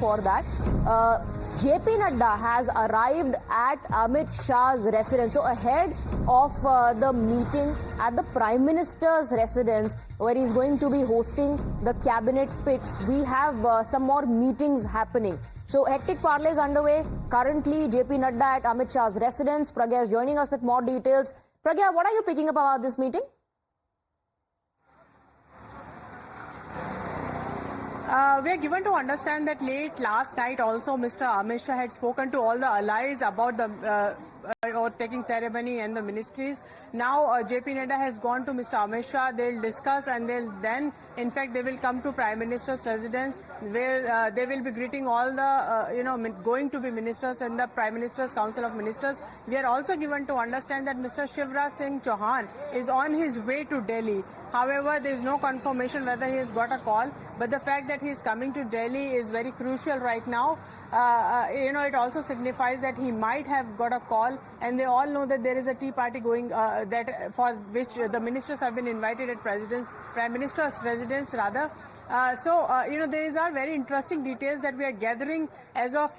for that. JP Nadda has arrived at Amit Shah's residence. So ahead of the meeting at the Prime Minister's residence, where he's going to be hosting the cabinet picks, we have some more meetings happening. So hectic parley is underway. Currently, JP Nadda at Amit Shah's residence. Pragya is joining us with more details. Pragya, what are you picking up about this meeting? We are given to understand that late last night also Mr. Amit Shah had spoken to all the allies about the taking ceremony and the ministries. Now JP Nadda has gone to Mr. Amit Shah. They'll discuss and they'll then, in fact, they will come to Prime Minister's residence where they will be greeting all the, going to be ministers in the Prime Minister's Council of Ministers. We are also given to understand that Mr. Shivraj Singh Chauhan is on his way to Delhi. However, there is no confirmation whether he has got a call, but the fact that he is coming to Delhi is very crucial right now. It also signifies that he might have got a call, and they all know that there is a tea party going that for which the ministers have been invited at Prime Minister's residence rather. These are very interesting details that we are gathering as of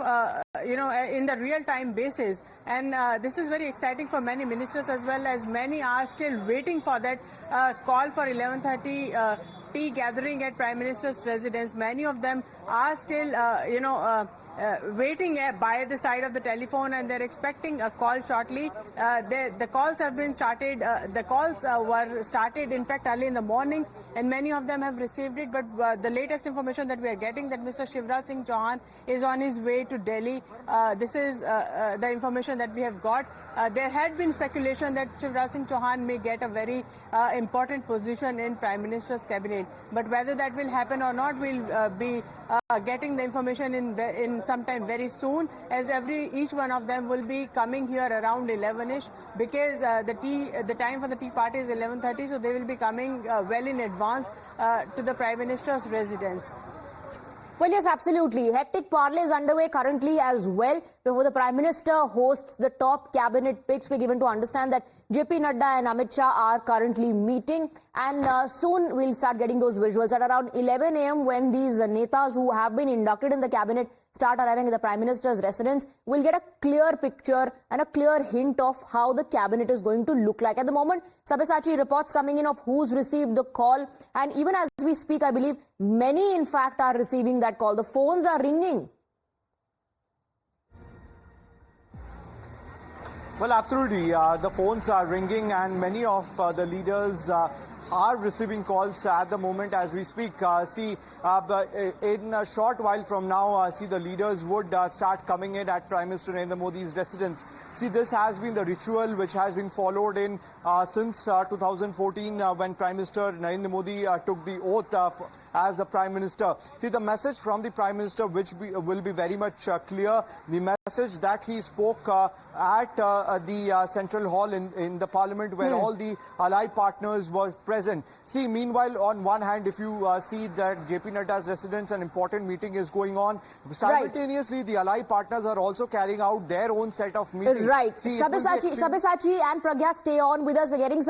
in the real time basis, and this is very exciting for many ministers as well, as many are still waiting for that call for 11:30 tea gathering at Prime Minister's residence. Many of them are still waiting by the side of the telephone, and they're expecting a call shortly. The calls have been started. The calls were started, in fact, early in the morning, and many of them have received it. But the latest information that we are getting, that Mr. Shivraj Singh Chauhan is on his way to Delhi. This is the information that we have got. There had been speculation that Shivraj Singh Chauhan may get a very important position in Prime Minister's cabinet. But whether that will happen or not, we'll be getting the information in sometime very soon, as each one of them will be coming here around 11ish, because the time for the tea party is 11:30, so they will be coming well in advance to the Prime Minister's residence. Well, yes, absolutely. Hectic parley is underway currently as well. Before the Prime Minister hosts the top cabinet picks, we're given to understand that JP Nadda and Amit Shah are currently meeting, and soon we'll start getting those visuals at around 11 a.m. when these netas who have been inducted in the cabinet start arriving at the Prime Minister's residence. We'll get a clear picture and a clear hint of how the cabinet is going to look like. At the moment, Sabyasachi reports coming in of who's received the call, and even as we speak, I believe many in fact are receiving that call. The phones are ringing. Well, absolutely. The phones are ringing, and many of the leaders are receiving calls at the moment as we speak. In a short while from now, the leaders would start coming in at Prime Minister Narendra Modi's residence. This has been the ritual which has been followed in since 2014 when Prime Minister Narendra Modi took the oath as the Prime Minister. The message from the Prime Minister will be very much clear. The message that he spoke at the Central Hall in the Parliament, where all the allied partners were present. Meanwhile, on one hand, if you see that JP Nadda's residence, an important meeting is going on. Simultaneously, the allied partners are also carrying out their own set of meetings. Right. Sabyasachi and Pragya, stay on with us. We're getting some